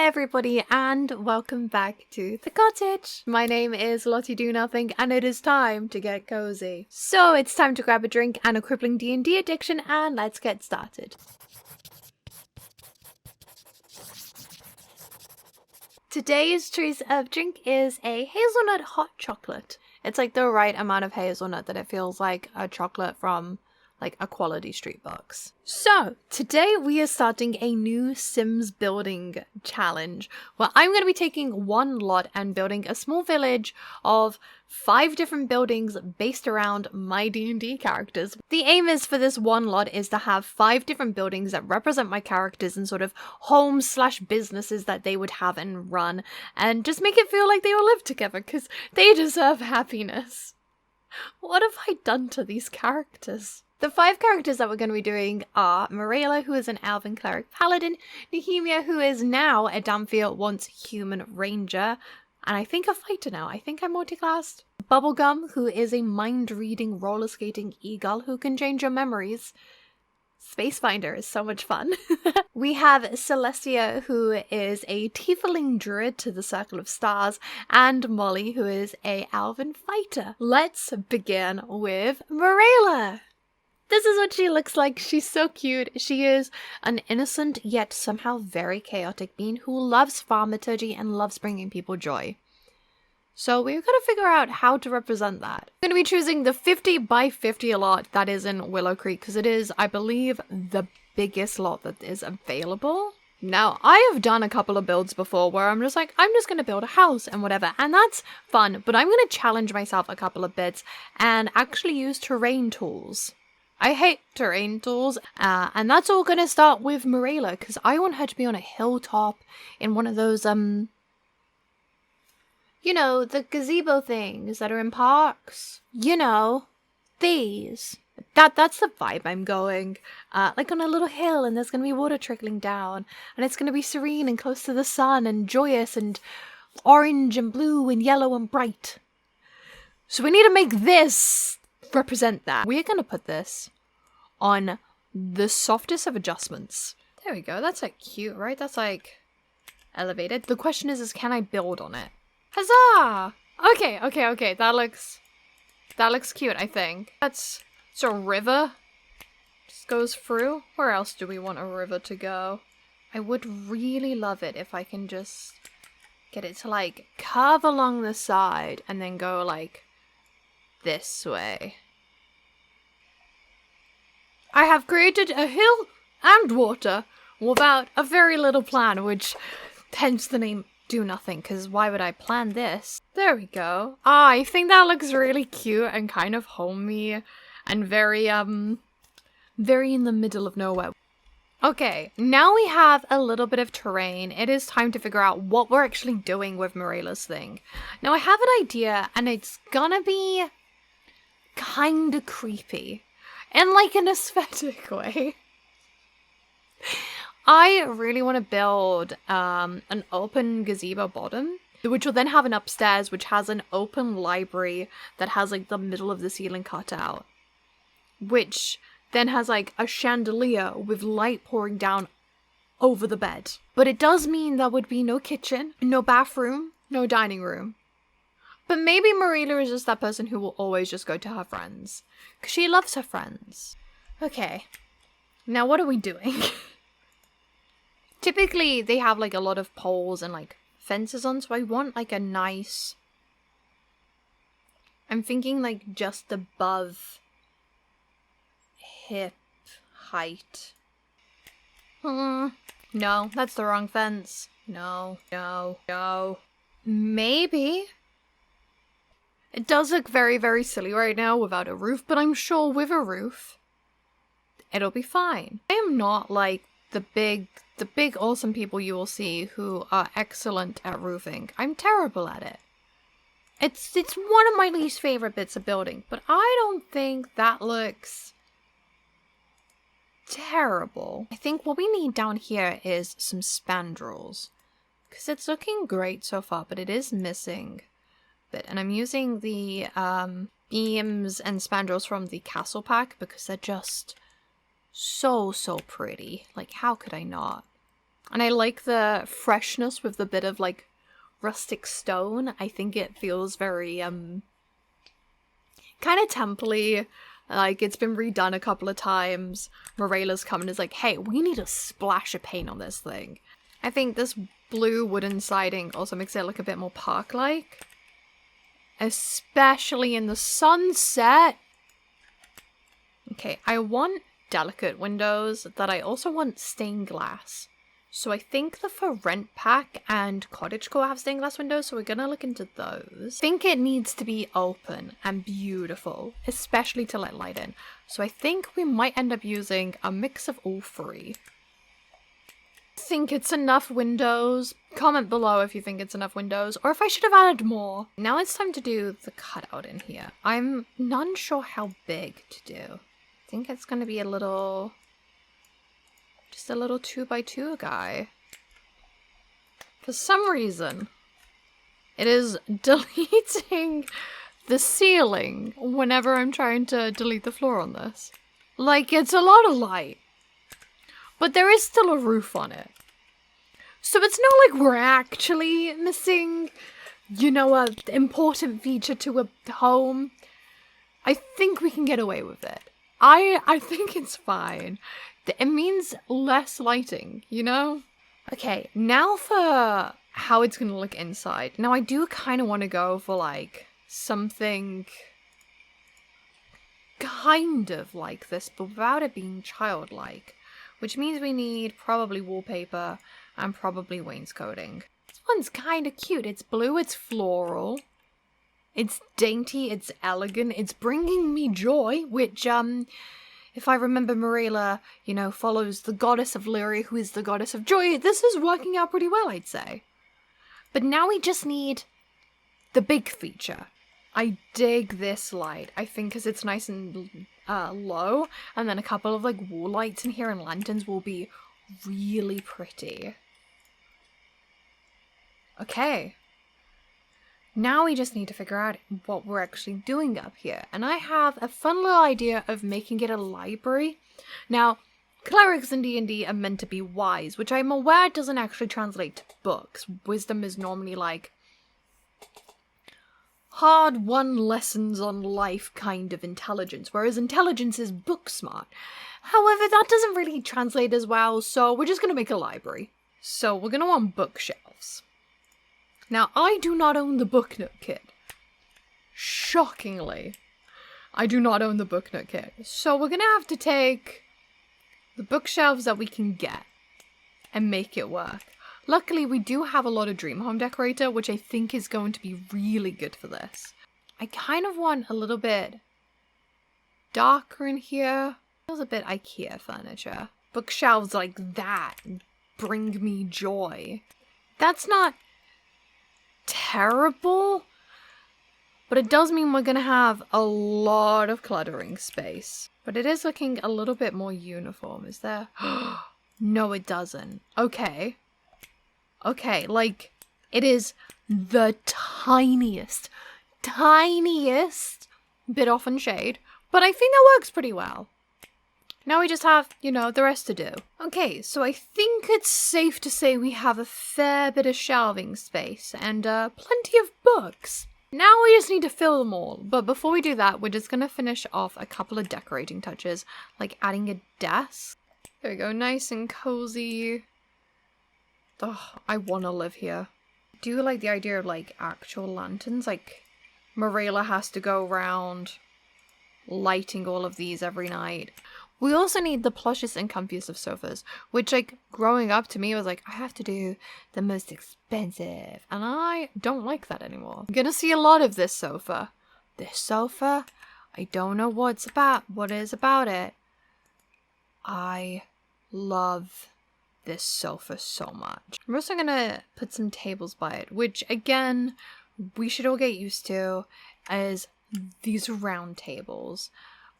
Hi everybody and welcome back to the cottage. My name is Lottie Do Nothing and it is time to get cozy. So it's time to grab a drink and a crippling D&D addiction and let's get started. Today's choice of drink is a hazelnut hot chocolate. It's like the right amount of hazelnut that it feels like a chocolate from like a quality street box. So today we are starting a new Sims building challenge where I'm going to be taking one lot and building a small village of 5 different buildings based around my D&D characters. The aim is for this one lot is to have 5 different buildings that represent my characters and sort of homes slash businesses that they would have and run, and just make it feel like they all live together because they deserve happiness. What have I done to these characters? The 5 characters that we're going to be doing are Marelia, who is an elven cleric paladin, Nehemia, who is now a Damphia once human ranger, and I think a fighter now. I think I'm multi-classed. Bubblegum, who is a mind-reading roller skating eagle who can change your memories. Spacefinder is so much fun. We have Celestia, who is a tiefling druid to the Circle of Stars, and Molly, who is a elven fighter. Let's begin with Marelia. This is what she looks like. She's so cute. She is an innocent yet somehow very chaotic being who loves thaumaturgy and loves bringing people joy. So we're going to figure out how to represent that. I'm going to be choosing the 50 by 50 lot that is in Willow Creek because it is, I believe, the biggest lot that is available. Now, I have done a couple of builds before where I'm just like, I'm just going to build a house and whatever, and that's fun, but I'm going to challenge myself a couple of bits and actually use terrain tools. I hate terrain tools, and that's all gonna start with Marelia, because I want her to be on a hilltop in one of those, you know, the gazebo things that are in parks. You know, these. That's the vibe I'm going. Like on a little hill, and there's gonna be water trickling down, and it's gonna be serene and close to the sun, and joyous, and orange, and blue, and yellow, and bright. So we need to make this represent that. We're gonna put this on the softest of adjustments. There we go. That's like cute, right? That's like elevated. The question is can I build on it? Huzzah! Okay. That looks cute, I think. That's a river. Just goes through. Where else do we want a river to go? I would really love it if I can just get it to like curve along the side and then go like this way. I have created a hill and water without a very little plan, which hence the name Do Nothing, because why would I plan this? There we go. I think that looks really cute and kind of homey and very in the middle of nowhere. Okay, now we have a little bit of terrain. It is time to figure out what we're actually doing with Marelia's thing. Now I have an idea, and it's gonna be kinda creepy. In like an aesthetic way. I really want to build an open gazebo bottom, which will then have an upstairs which has an open library that has like the middle of the ceiling cut out, which then has like a chandelier with light pouring down over the bed. But it does mean there would be no kitchen, no bathroom, no dining room. But maybe Marelia is just that person who will always just go to her friends. Because she loves her friends. Okay. Now what are we doing? Typically, they have like a lot of poles and like fences on, so I want like a nice... I'm thinking like just above hip height. No, that's the wrong fence. No. Maybe... It does look very, very silly right now without a roof, but I'm sure with a roof, it'll be fine. I am not like the big awesome people you will see who are excellent at roofing. I'm terrible at it. It's one of my least favorite bits of building, but I don't think that looks terrible. I think what we need down here is some spandrels, because it's looking great so far, but it is missing. And I'm using the beams and spandrels from the castle pack because they're just so pretty. Like, how could I not? And I like the freshness with the bit of like rustic stone. I think it feels very kind of temple-y. Like it's been redone a couple of times. Marelia's come and is like, hey, we need a splash of paint on this thing. I think this blue wooden siding also makes it look a bit more park-like. Especially in the sunset. Okay, I want delicate windows that I also want stained glass. So I think the For Rent pack and Cottagecore have stained glass windows, so we're gonna look into those. I think it needs to be open and beautiful, especially to let light in. So I think we might end up using a mix of all three. Think it's enough windows? Comment below if you think it's enough windows, or if I should have added more. Now it's time to do the cutout in here. I'm not sure how big to do. I think it's gonna be a little... just a little 2x2 guy. For some reason, it is deleting the ceiling whenever I'm trying to delete the floor on this. Like, it's a lot of light. But there is still a roof on it. So it's not like we're actually missing, you know, an important feature to a home. I think we can get away with it. I think it's fine. It means less lighting, you know? Okay, now for how it's gonna look inside. Now I do kind of want to go for like something kind of like this, but without it being childlike. Which means we need probably wallpaper and probably wainscoting. This one's kind of cute. It's blue, it's floral. It's dainty, it's elegant, it's bringing me joy, which, if I remember Marelia, you know, follows the goddess of Lyria, who is the goddess of joy. This is working out pretty well, I'd say. But now we just need the big feature. I dig this light, I think, because it's nice and low, and then a couple of like wall lights in here and lanterns will be really pretty. Okay. Now we just need to figure out what we're actually doing up here. And I have a fun little idea of making it a library. Now, clerics in D&D are meant to be wise, which I'm aware doesn't actually translate to books. Wisdom is normally like hard-won lessons on life kind of intelligence, whereas intelligence is book smart. However, that doesn't really translate as well, so we're just going to make a library. So we're going to want bookshelves. Now, I do not own the Book Nook kit. Shockingly, I do not own the Book Nook kit. So we're going to have to take the bookshelves that we can get and make it work. Luckily, we do have a lot of Dream Home Decorator, which I think is going to be really good for this. I kind of want a little bit darker in here. Feels a bit IKEA furniture. Bookshelves like that bring me joy. That's not terrible, but it does mean we're gonna have a lot of cluttering space. But it is looking a little bit more uniform, is there? No, it doesn't. Okay. Okay, like, it is the tiniest bit off in shade, but I think that works pretty well. Now we just have, you know, the rest to do. Okay, so I think it's safe to say we have a fair bit of shelving space and plenty of books. Now we just need to fill them all, but before we do that, we're just gonna finish off a couple of decorating touches, like adding a desk. There we go, nice and cozy. Oh, I want to live here. I do like the idea of like actual lanterns. Like Marelia has to go around lighting all of these every night. We also need the plushest and comfiest of sofas, which like growing up to me was like, I have to do the most expensive, and I don't like that anymore. I'm gonna see a lot of this sofa. This sofa, I don't know what is about it. I love this sofa so much. I'm also gonna put some tables by it, which again, we should all get used to, as these round tables.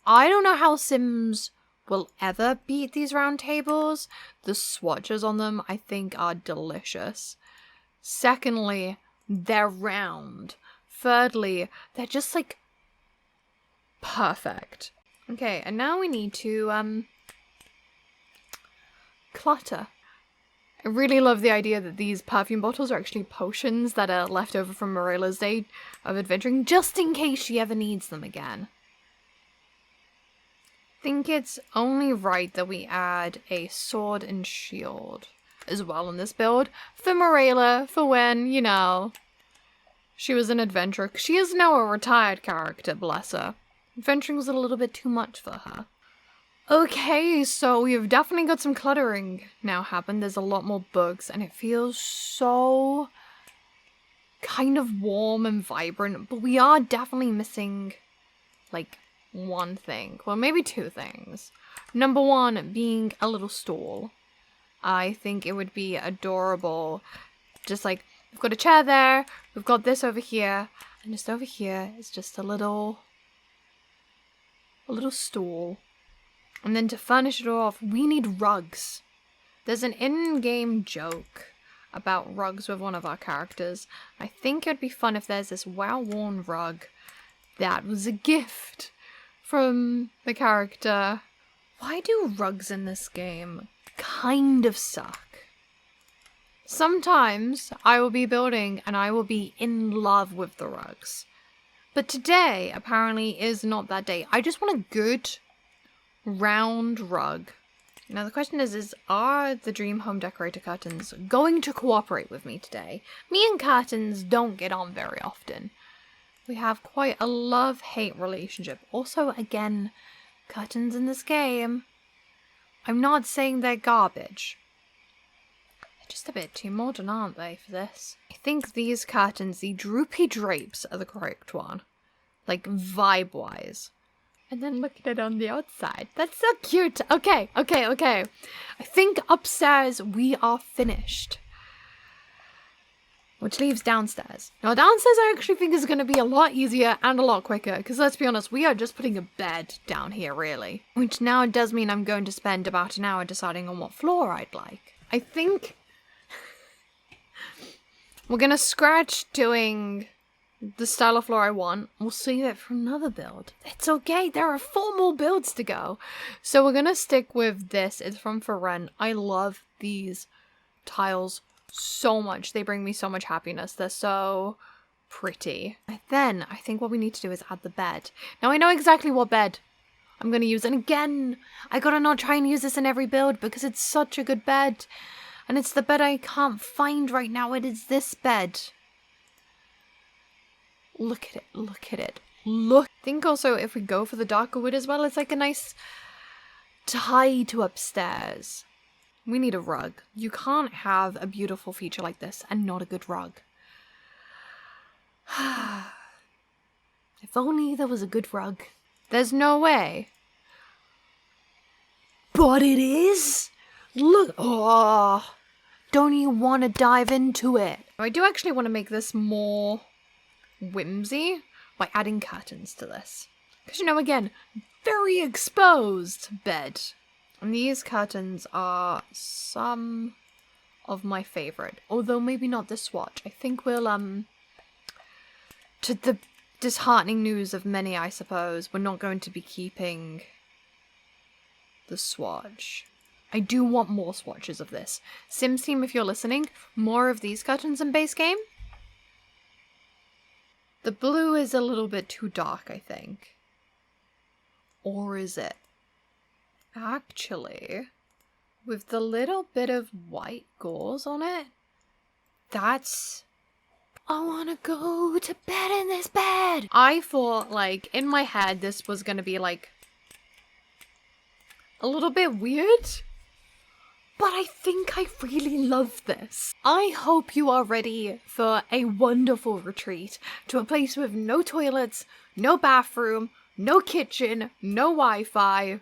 I don't know how Sims will ever beat these round tables. The swatches on them, I think, are delicious. Secondly, they're round. Thirdly, they're just like perfect. Okay, and now we need to clutter. I really love the idea that these perfume bottles are actually potions that are left over from Marelia's day of adventuring, just in case she ever needs them again. I think it's only right that we add a sword and shield as well in this build for Marelia, for when, you know, she was an adventurer. She is now a retired character, bless her. Adventuring was a little bit too much for her. Okay, so we've definitely got some cluttering now happen. There's a lot more bugs, and it feels so kind of warm and vibrant, but we are definitely missing, like, one thing. Well, maybe two things. Number one being a little stall. I think it would be adorable. Just like, we've got a chair there, we've got this over here, and just over here is just a little stool. And then to furnish it all off, we need rugs. There's an in-game joke about rugs with one of our characters. I think it'd be fun if there's this well-worn rug that was a gift from the character. Why do rugs in this game kind of suck? Sometimes I will be building and I will be in love with the rugs. But today, apparently, is not that day. I just want a good round rug. Now the question is are the Dream Home Decorator curtains going to cooperate with me today? Me and curtains don't get on very often. We have quite a love-hate relationship. Also, again, curtains in this game, I'm not saying they're garbage. They're just a bit too modern, aren't they, for this? I think these curtains, the droopy drapes, are the correct one. Like, vibe-wise. And then look at it on the outside. That's so cute. Okay. I think upstairs we are finished. Which leaves downstairs. Now downstairs I actually think is going to be a lot easier and a lot quicker. Because let's be honest, we are just putting a bed down here really. Which now does mean I'm going to spend about an hour deciding on what floor I'd like. I think we're going to scratch doing the style of floor I want. We'll save it for another build. It's okay, there are 4 more builds to go. So we're gonna stick with this. It's from For Rent. I love these tiles so much. They bring me so much happiness. They're so pretty. And then I think what we need to do is add the bed. Now I know exactly what bed I'm gonna use. And again, I gotta not try and use this in every build because it's such a good bed. And it's the bed I can't find right now. It is this bed. Look at it. I think also if we go for the darker wood as well, it's like a nice tie to upstairs. We need a rug. You can't have a beautiful feature like this and not a good rug. If only there was a good rug. There's no way. But it is. Look. Oh, don't you want to dive into it? I do actually want to make this more whimsy by adding curtains to this. Because, you know, again, very exposed bed. And these curtains are some of my favorite. Although maybe not this swatch. I think we'll, to the disheartening news of many, I suppose, we're not going to be keeping the swatch. I do want more swatches of this. Sims team, if you're listening, more of these curtains in base game. The blue is a little bit too dark, I think. Or is it? Actually, with the little bit of white gauze on it, that's... I want to go to bed in this bed! I thought, like, in my head, this was going to be, like, a little bit weird. But I think I really love this. I hope you are ready for a wonderful retreat to a place with no toilets, no bathroom, no kitchen, no Wi-Fi.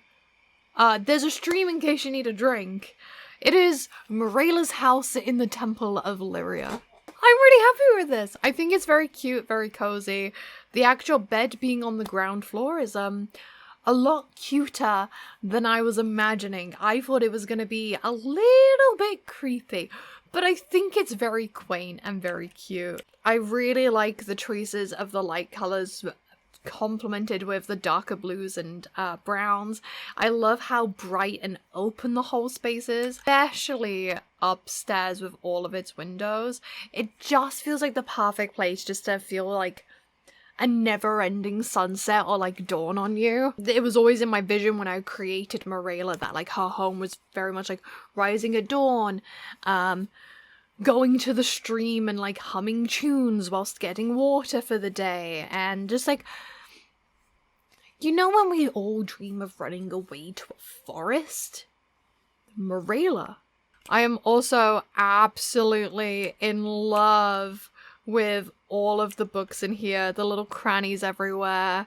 There's a stream in case you need a drink. It is Marelia's house in the Temple of Lyria. I'm really happy with this. I think it's very cute, very cozy. The actual bed being on the ground floor is a lot cuter than I was imagining. I thought it was going to be a little bit creepy, but I think it's very quaint and very cute. I really like the choices of the light colors complemented with the darker blues and browns. I love how bright and open the whole space is, especially upstairs with all of its windows. It just feels like the perfect place just to feel like a never-ending sunset or like dawn on you. It was always in my vision when I created Marelia that like her home was very much like rising at dawn, going to the stream and like humming tunes whilst getting water for the day, and just like, you know, when we all dream of running away to a forest? Marelia. I am also absolutely in love with all of the books in here, the little crannies everywhere.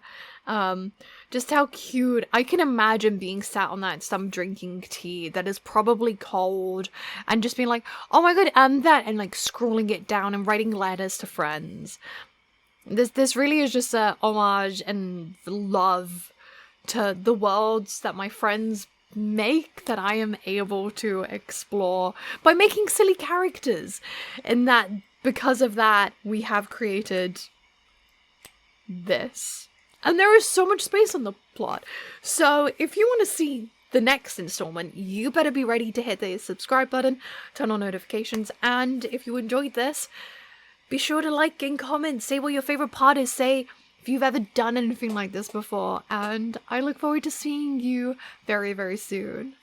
Just how cute. I can imagine being sat on that stump drinking tea that is probably cold and just being like, oh my god, that, and like scrolling it down and writing letters to friends. This really is just a homage and love to the worlds that my friends make that I am able to explore by making silly characters, and that because of that we have created this. And there is so much space on the plot. So if you want to see the next installment, you better be ready to hit the subscribe button, turn on notifications, and if you enjoyed this, be sure to like and comment, say what your favorite part is, say if you've ever done anything like this before, and I look forward to seeing you very, very soon.